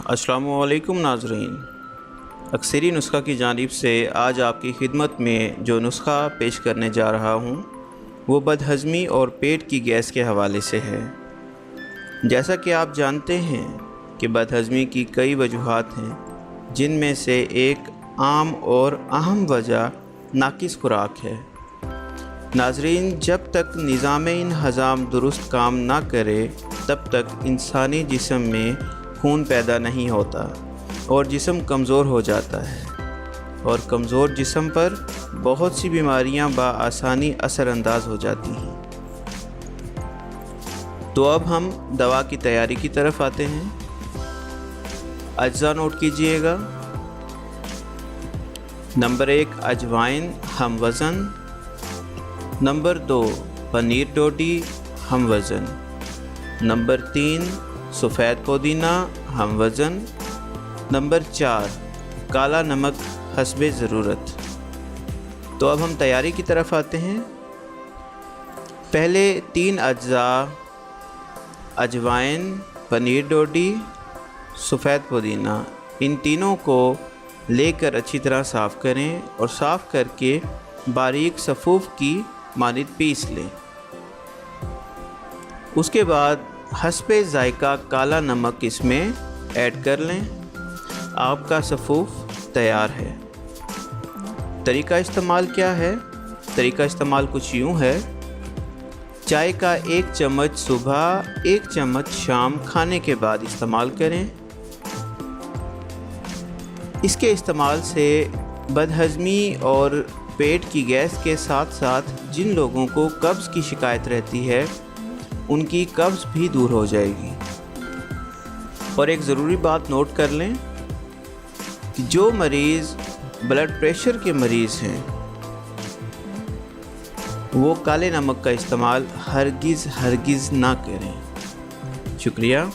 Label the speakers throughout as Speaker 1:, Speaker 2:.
Speaker 1: अस्सलामु अलैकुम नाज़रीन, अक्सरी नुस्खा की जानिब से आज आपकी खिदमत में जो नुस्खा पेश करने जा रहा हूँ वो बदहज़मी और पेट की गैस के हवाले से है। जैसा कि आप जानते हैं कि बदहज़मी की कई वजूहात हैं, जिनमें से एक आम और अहम वजह नाकिस खुराक है। नाज़रीन, जब तक निज़ाम हज़ाम दुरुस्त काम ना करे तब तक इंसानी जिस्म में खून पैदा नहीं होता और जिस्म कमज़ोर हो जाता है और कमज़ोर जिस्म पर बहुत सी बीमारियां बआसानी असरअंदाज हो जाती हैं। तो अब हम दवा की तैयारी की तरफ आते हैं। अज्जा नोट कीजिएगा। नंबर 1 अजवाइन हम वज़न। नंबर 2 पनीर डोडी हम वज़न। नंबर 3 सफ़ेद पुदीना हम वज़न। नंबर 4 काला नमक हस्बे ज़रूरत। तो अब हम तैयारी की तरफ आते हैं। पहले 3 अज्जा अजवाइन, पनीर डोडी, सफ़ेद पुदीना, इन तीनों को लेकर अच्छी तरह साफ़ करें और साफ़ करके बारीक सफ़ूफ़ की मानिद पीस लें। उसके बाद हस्बे ज़ायका काला नमक इसमें ऐड कर लें। आपका सफ़ूफ़ तैयार है। तरीका इस्तेमाल क्या है? तरीका इस्तेमाल कुछ यूँ है। चाय का 1 चम्मच सुबह, 1 चम्मच शाम खाने के बाद इस्तेमाल करें। इसके इस्तेमाल से बदहज़मी और पेट की गैस के साथ साथ जिन लोगों को कब्ज़ की शिकायत रहती है उनकी कब्ज़ भी दूर हो जाएगी। और एक ज़रूरी बात नोट कर लें कि जो मरीज़ ब्लड प्रेशर के मरीज़ हैं वो काले नमक का इस्तेमाल हरगिज़ ना करें। शुक्रिया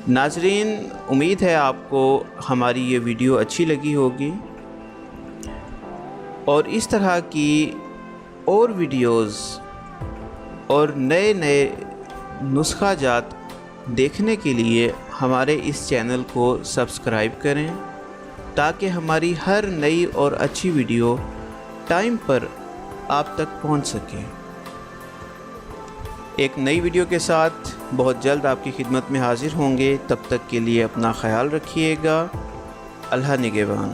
Speaker 1: नाज़रीन, उम्मीद है आपको हमारी ये वीडियो अच्छी लगी होगी और इस तरह की और वीडियोज़ और नए नुस्खा जात देखने के लिए हमारे इस चैनल को सब्सक्राइब करें ताकि हमारी हर नई और अच्छी वीडियो टाइम पर आप तक पहुंच सके। एक नई वीडियो के साथ बहुत जल्द आपकी खिदमत में हाजिर होंगे। तब तक के लिए अपना ख्याल रखिएगा। अल्लाह निगहबान।